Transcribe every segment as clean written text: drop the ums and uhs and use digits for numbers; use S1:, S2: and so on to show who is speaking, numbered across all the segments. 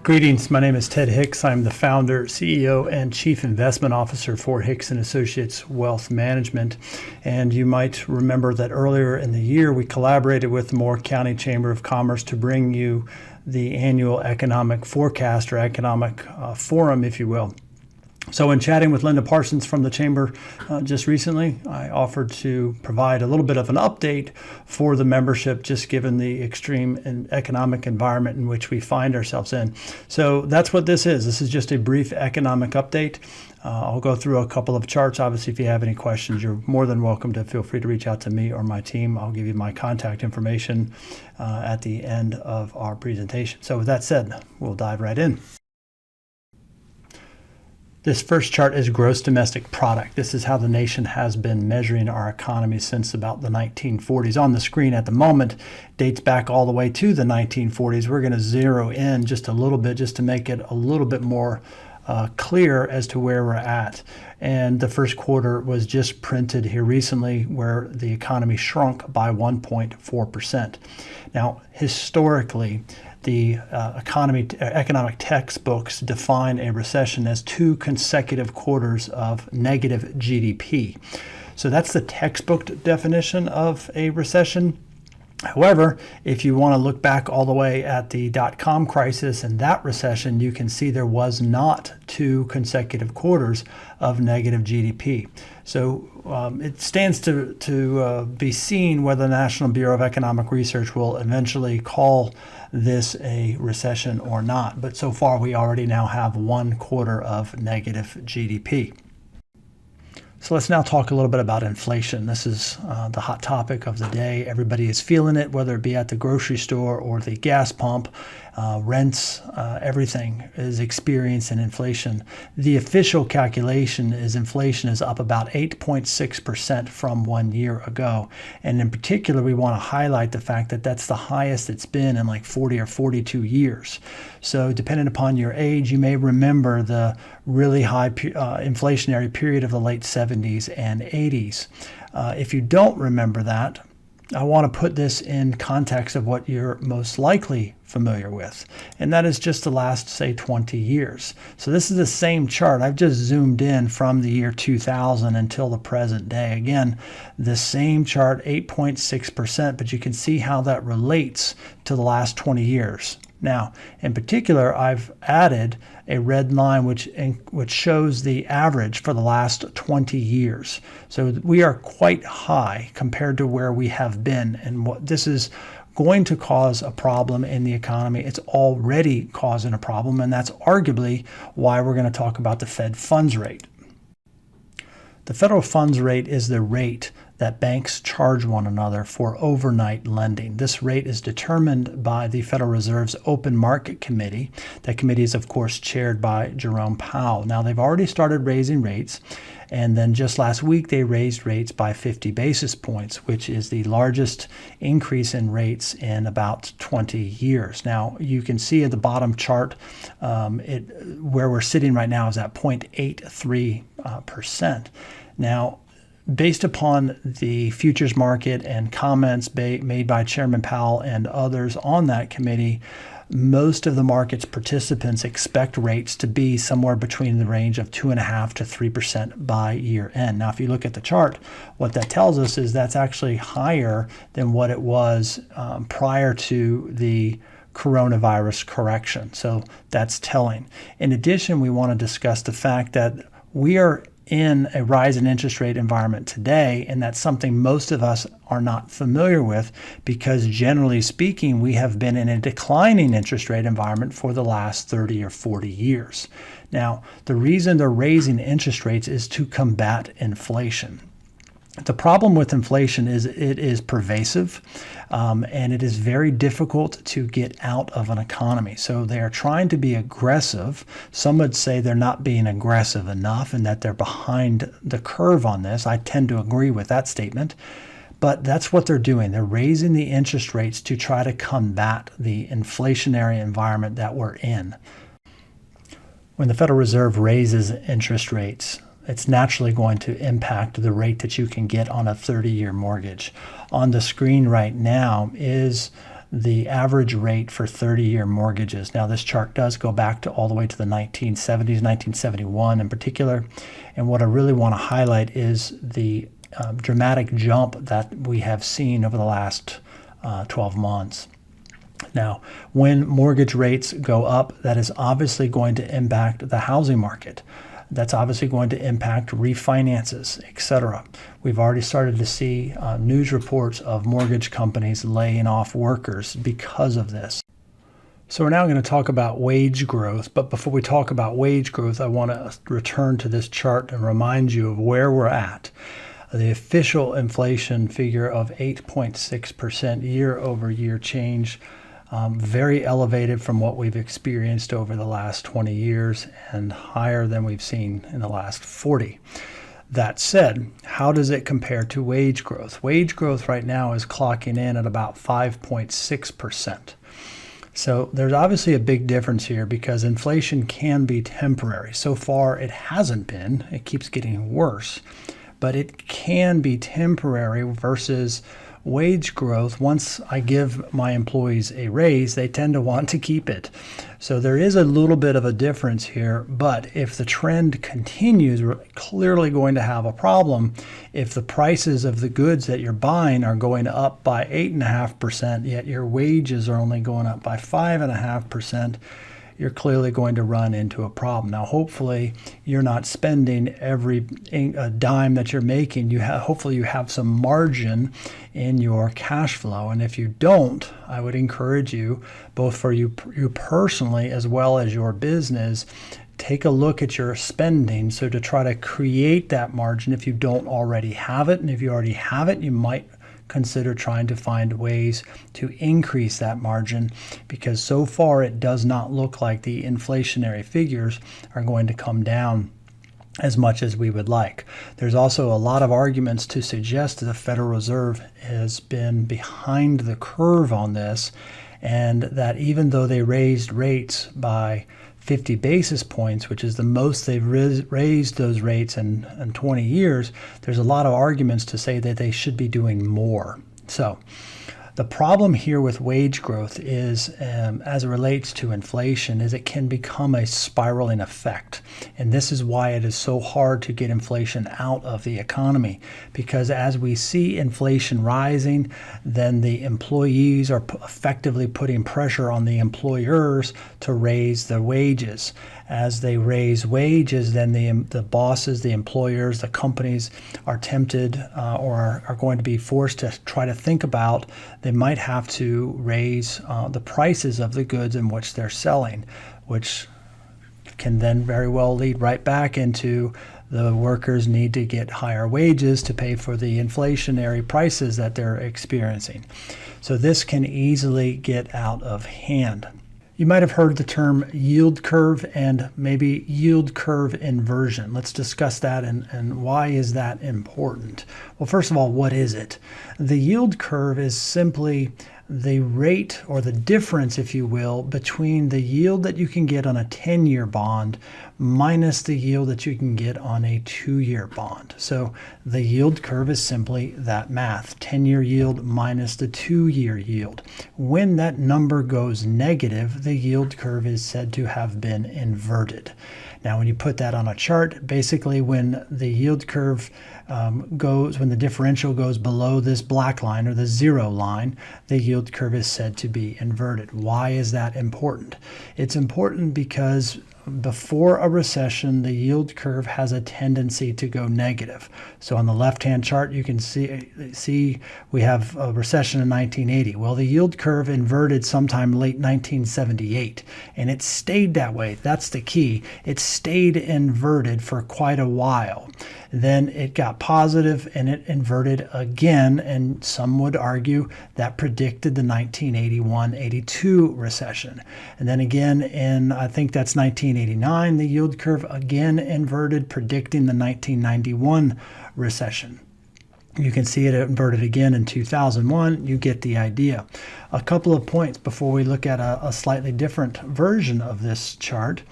S1: Greetings. My name is Ted Hicks. I'm the founder, CEO, and Chief Investment Officer for Hicks & Associates Wealth Management. And you might remember that earlier in the year, we collaborated with the Moore County Chamber of Commerce to bring you the annual economic forecast or economic forum, if you will. So in chatting with Linda Parsons from the Chamber just recently, I offered to provide a little bit of an update for the membership, just given the extreme and economic environment in which we find ourselves in. So that's what this is. This is just a brief economic update. I'll go through a couple of charts. Obviously, if you have any questions, you're more than welcome to feel free to reach out to me or my team. I'll give you my contact information at the end of our presentation. So with that said, we'll dive right in. This first chart is gross domestic product. This is how the nation has been measuring our economy since about the 1940s. On the screen at the moment dates back all the way to the 1940s. We're going to zero in just a little bit just to make it a little bit more clear as to where we're at. And the first quarter was just printed here recently, where the economy shrunk by 1.4%. Now, historically, the economic textbooks define a recession as 2 consecutive quarters of negative GDP. So that's the textbook definition of a recession. However, if you want to look back all the way at the dot-com crisis and that recession, you can see there was not 2 consecutive quarters of negative GDP. So it stands to be seen whether the National Bureau of Economic Research will eventually call this a recession or not. But so far, we already now have 1 quarter of negative GDP. So let's now talk a little bit about inflation. This is the hot topic of the day. Everybody is feeling it, whether it be at the grocery store or the gas pump. Rents, everything is experiencing inflation. The official calculation is inflation is up about 8.6% from 1 year ago. And in particular, we want to highlight the fact that that's the highest it's been in like 40 or 42 years. So depending upon your age, you may remember the really high inflationary period of the late 70s and 80s. If you don't remember that, I want to put this in context of what you're most likely familiar with, and that is just the last, say, 20 years. So this is the same chart. I've just zoomed in from the year 2000 until the present day. Again, the same chart, 8.6%, but you can see how that relates to the last 20 years. Now, in particular, I've added a red line which shows the average for the last 20 years. So we are quite high compared to where we have been, and what this is going to cause a problem in the economy. It's already causing a problem, and that's arguably why we're going to talk about the Fed funds rate. The federal funds rate is the rate that banks charge one another for overnight lending. This rate is determined by the Federal Reserve's Open Market Committee. That committee is, of course, chaired by Jerome Powell. Now, they've already started raising rates, and then just last week they raised rates by 50 basis points, which is the largest increase in rates in about 20 years. Now, you can see at the bottom chart where we're sitting right now is at 0.83%. Now, based upon the futures market and comments made by Chairman Powell and others on that committee, most of the market's participants expect rates to be somewhere between the range of 2.5% to 3% by year end. Now, if you look at the chart, what that tells us is that's actually higher than what it was prior to the coronavirus correction. So that's telling. In addition, we want to discuss the fact that we are in a rise in interest rate environment today, and that's something most of us are not familiar with because generally speaking, we have been in a declining interest rate environment for the last 30 or 40 years. Now, the reason they're raising interest rates is to combat inflation. The problem with inflation is it is pervasive and it is very difficult to get out of an economy. So they are trying to be aggressive. Some would say they're not being aggressive enough and that they're behind the curve on this. I tend to agree with that statement. But that's what they're doing. They're raising the interest rates to try to combat the inflationary environment that we're in. When the Federal Reserve raises interest rates, it's naturally going to impact the rate that you can get on a 30-year mortgage. On the screen right now is the average rate for 30-year mortgages. Now, this chart does go back to all the way to the 1970s, 1971 in particular. And what I really want to highlight is the dramatic jump that we have seen over the last 12 months. Now, when mortgage rates go up, that is obviously going to impact the housing market. That's obviously going to impact refinances, etc. We've already started to see news reports of mortgage companies laying off workers because of this. So we're now going to talk about wage growth, but before we talk about wage growth, I want to return to this chart and remind you of where we're at. The official inflation figure of 8.6% year-over-year change, very elevated from what we've experienced over the last 20 years and higher than we've seen in the last 40. That said, how does it compare to wage growth? Wage growth right now is clocking in at about 5.6%. So there's obviously a big difference here because inflation can be temporary. So far it hasn't been. It keeps getting worse, but it can be temporary versus wage growth. Once I give my employees a raise, they tend to want to keep it. So there is a little bit of a difference here, but if the trend continues, we're clearly going to have a problem. If the prices of the goods that you're buying are going up by 8.5%, yet your wages are only going up by 5.5%, you're clearly going to run into a problem. Now, hopefully, you're not spending every dime that you're making. Hopefully, you have some margin in your cash flow. And if you don't, I would encourage you, both for you personally as well as your business, take a look at your spending. So to try to create that margin if you don't already have it. And if you already have it, you might consider trying to find ways to increase that margin, because so far it does not look like the inflationary figures are going to come down as much as we would like. There's also a lot of arguments to suggest that the Federal Reserve has been behind the curve on this, and that even though they raised rates by 50 basis points, which is the most they've raised those rates in 20 years, there's a lot of arguments to say that they should be doing more. So the problem here with wage growth is, as it relates to inflation, is it can become a spiraling effect. And this is why it is so hard to get inflation out of the economy, because as we see inflation rising, then the employees are effectively putting pressure on the employers to raise the wages. As they raise wages, then the bosses, the employers, the companies are tempted or are going to be forced to try to think about, they might have to raise the prices of the goods in which they're selling, which can then very well lead right back into the workers need to get higher wages to pay for the inflationary prices that they're experiencing. So this can easily get out of hand. You might have heard the term yield curve and maybe yield curve inversion. Let's discuss that and why is that important? Well, first of all, what is it? The yield curve is simply the rate or the difference, if you will, between the yield that you can get on a 10-year bond minus the yield that you can get on a 2-year bond. So the yield curve is simply that math, 10-year yield minus the 2-year yield. When that number goes negative, the yield curve is said to have been inverted. Now, when you put that on a chart, basically when the yield curve when the differential goes below this black line or the zero line, the yield curve is said to be inverted. Why is that important? It's important because before a recession, the yield curve has a tendency to go negative. So on the left-hand chart, you can see we have a recession in 1980. Well, the yield curve inverted sometime late 1978, and it stayed that way. That's the key. It stayed inverted for quite a while. Then it got positive and it inverted again, and some would argue that predicted the 1981-82 recession. And then again in, I think that's 1989, the yield curve again inverted, predicting the 1991 recession. You can see it inverted again in 2001. You get the idea. A couple of points before we look at a slightly different version of this chart.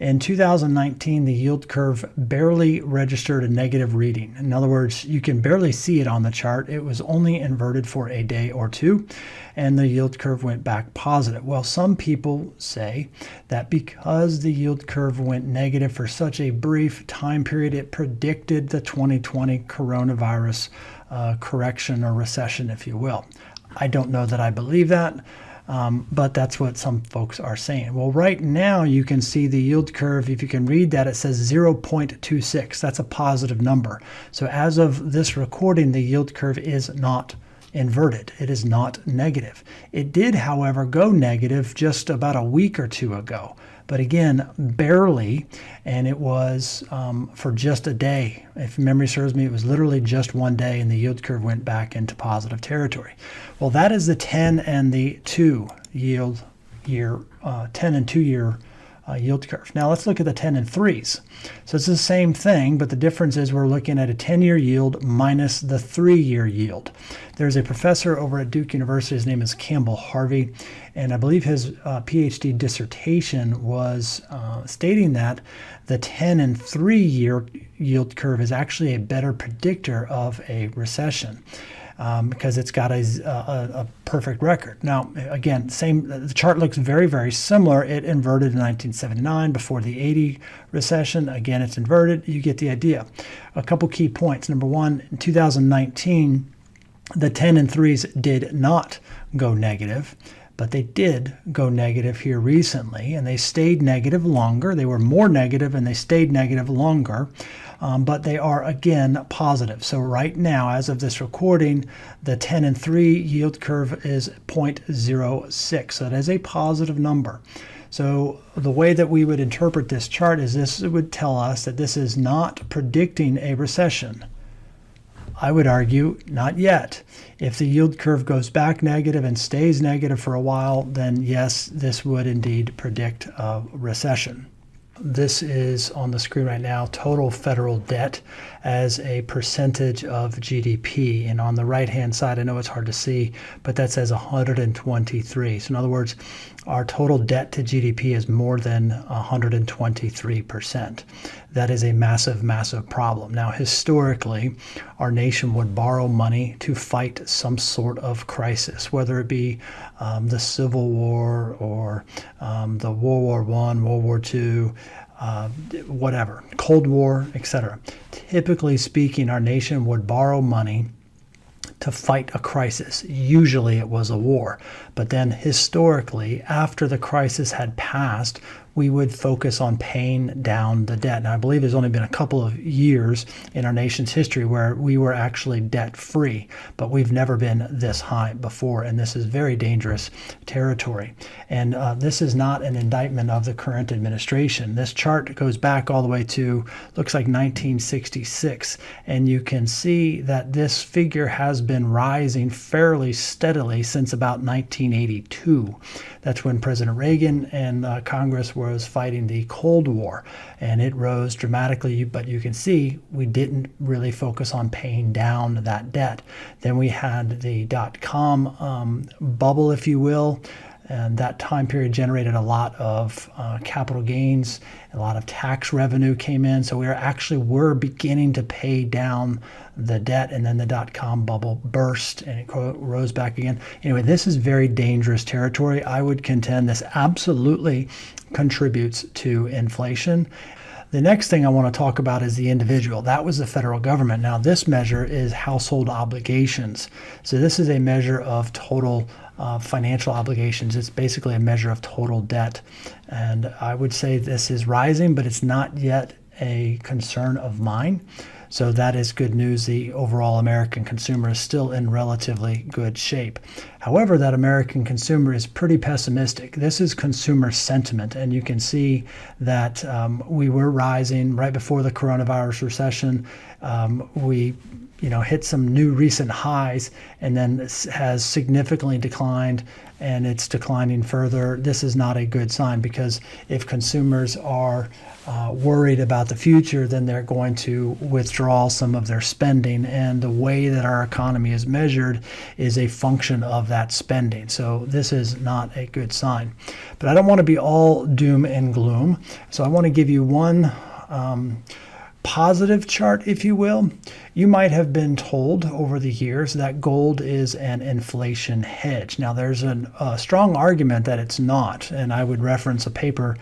S1: In 2019, the yield curve barely registered a negative reading. In other words, you can barely see it on the chart. It was only inverted for a day or two, and the yield curve went back positive. Well, some people say that because the yield curve went negative for such a brief time period, it predicted the 2020 coronavirus correction or recession, if you will. I don't know that I believe that. But that's what some folks are saying. Well, right now you can see the yield curve. If you can read that, it says 0.26. That's a positive number. So as of this recording, the yield curve is not inverted. It is not negative. It did, however, go negative just about a week or two ago. But again, barely, and it was for just a day. If memory serves me, it was literally just one day, and the yield curve went back into positive territory. Well, that is the 10 and the 2 yield year, 10 and 2 year yield curve. Now let's look at the 10 and 3s. So it's the same thing, but the difference is we're looking at a 10-year yield minus the 3-year yield. There's a professor over at Duke University. His name is Campbell Harvey, and I believe his PhD dissertation was stating that the 10 and 3-year yield curve is actually a better predictor of a recession. Because it's got a perfect record. Now, again, the chart looks very, very similar. It inverted in 1979 before the 80 recession. Again, it's inverted. You get the idea. A couple key points. Number one, in 2019, the 10 and 3s did not go negative, but they did go negative here recently, and they stayed negative longer. They were more negative, and they stayed negative longer. But they are, again, positive. So right now, as of this recording, the 10 and 3 yield curve is 0.06. So that is a positive number. So the way that we would interpret this chart is this would tell us that this is not predicting a recession. I would argue not yet. If the yield curve goes back negative and stays negative for a while, then yes, this would indeed predict a recession. This is on the screen right now, total federal debt as a percentage of GDP. And on the right-hand side, I know it's hard to see, but that says 123. So in other words, our total debt to GDP is more than 123%. That is a massive, massive problem. Now, historically, our nation would borrow money to fight some sort of crisis, whether it be the Civil War or the World War I, World War II, whatever, Cold War, etc. Typically speaking, our nation would borrow money to fight a crisis. Usually it was a war. But then historically, after the crisis had passed, we would focus on paying down the debt. Now, I believe there's only been a couple of years in our nation's history where we were actually debt-free, but we've never been this high before, and this is very dangerous territory. And this is not an indictment of the current administration. This chart goes back all the way to, looks like 1966, and you can see that this figure has been rising fairly steadily since about 1982. That's when President Reagan and Congress was fighting the Cold War, and it rose dramatically, but you can see we didn't really focus on paying down that debt. Then we had the dot-com bubble, if you will, and that time period generated a lot of capital gains, a lot of tax revenue came in, so we're beginning to pay down the debt, and then the dot-com bubble burst and it rose back again. Anyway, this is very dangerous territory. I would contend this absolutely contributes to inflation. The next thing I want to talk about is the individual. That was the federal government. Now, this measure is household obligations. So this is a measure of total financial obligations. It's basically a measure of total debt. And I would say this is rising, but it's not yet a concern of mine. So that is good news. The overall American consumer is still in relatively good shape. However, that American consumer is pretty pessimistic. This is consumer sentiment, and you can see that we were rising right before the coronavirus recession. We hit some new recent highs and then has significantly declined, and it's declining further. This is not a good sign, because if consumers are worried about the future, then they're going to withdraw some of their spending. And the way that our economy is measured is a function of of that spending. So this is not a good sign. But I don't want to be all doom and gloom. So I want to give you one positive chart, if you will. You might have been told over the years that gold is an inflation hedge. Now, there's a strong argument that it's not, and I would reference a paper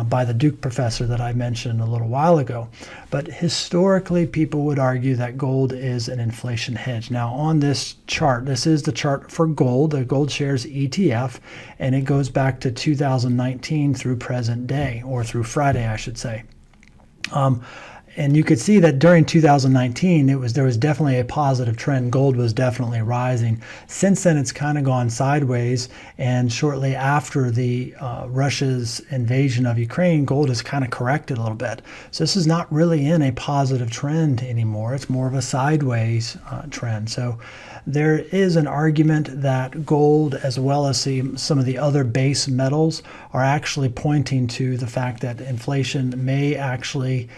S1: by the Duke professor that I mentioned a little while ago. But historically, people would argue that gold is an inflation hedge. Now, on this chart, this is the chart for gold, the Gold Shares ETF, and it goes back to 2019 through present day, or through Friday, I should say. And you could see that during 2019, there was definitely a positive trend. Gold was definitely rising. Since then, it's kind of gone sideways. And shortly after the Russia's invasion of Ukraine, gold has kind of corrected a little bit. So this is not really in a positive trend anymore. It's more of a sideways trend. So there is an argument that gold, as well as some of the other base metals, are actually pointing to the fact that inflation may actually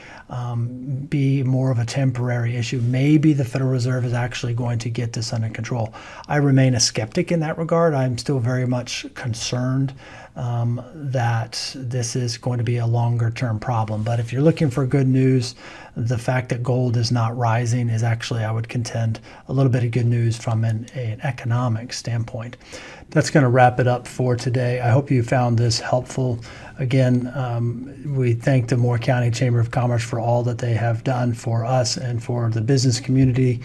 S1: be more of a temporary issue. Maybe the Federal Reserve is actually going to get this under control. I remain a skeptic in that regard. I'm still very much concerned that this is going to be a longer term problem. But if you're looking for good news, the fact that gold is not rising is actually, I would contend, a little bit of good news from an economic standpoint. That's going to wrap it up for today. I hope you found this helpful. Again, we thank the Moore County Chamber of Commerce for all that they have done for us and for the business community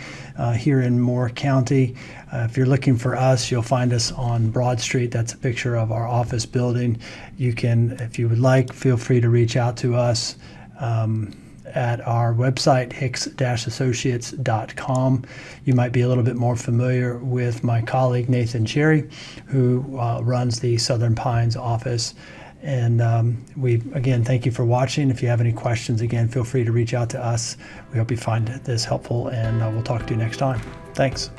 S1: here in Moore County. If you're looking for us, you'll find us on Broad Street. That's a picture of our office building. You can, if you would like, feel free to reach out to us at our website, hicks-associates.com. You might be a little bit more familiar with my colleague, Nathan Cherry, who runs the Southern Pines office. And we, again, thank you for watching. If you have any questions, again, feel free to reach out to us. We hope you find this helpful, and we'll talk to you next time. Thanks.